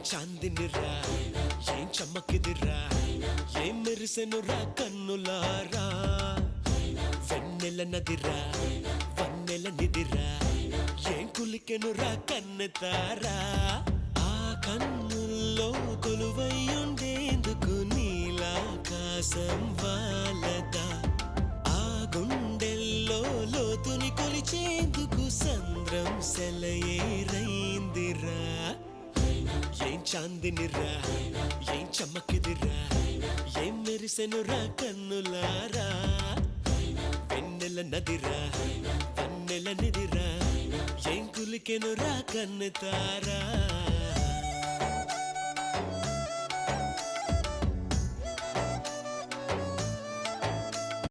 చాందినిరా ఏం చమ్మకిదిరా ఏం మెరిసెనురా కన్నులారా వెన్నెల నదిరా వన్నెల నిదిరా ఏం కులికెనురా కన్నెతారా ఆ కన్నుల్లో కొలువయ్యుండేందుకు నీలాకాశం వాలదా ఆ గుండెల్లో లోతుని కొలిచేందుకు సంద్రం సెలయేరైందిరా ఏం చాందినిరా ఏం చమ్మకిదిరా ఏం మెరిసెనురా కన్నులారా వెన్నెల నదిరా వన్నెల నిదిరా ఏం కులికెనురా కన్నెతారా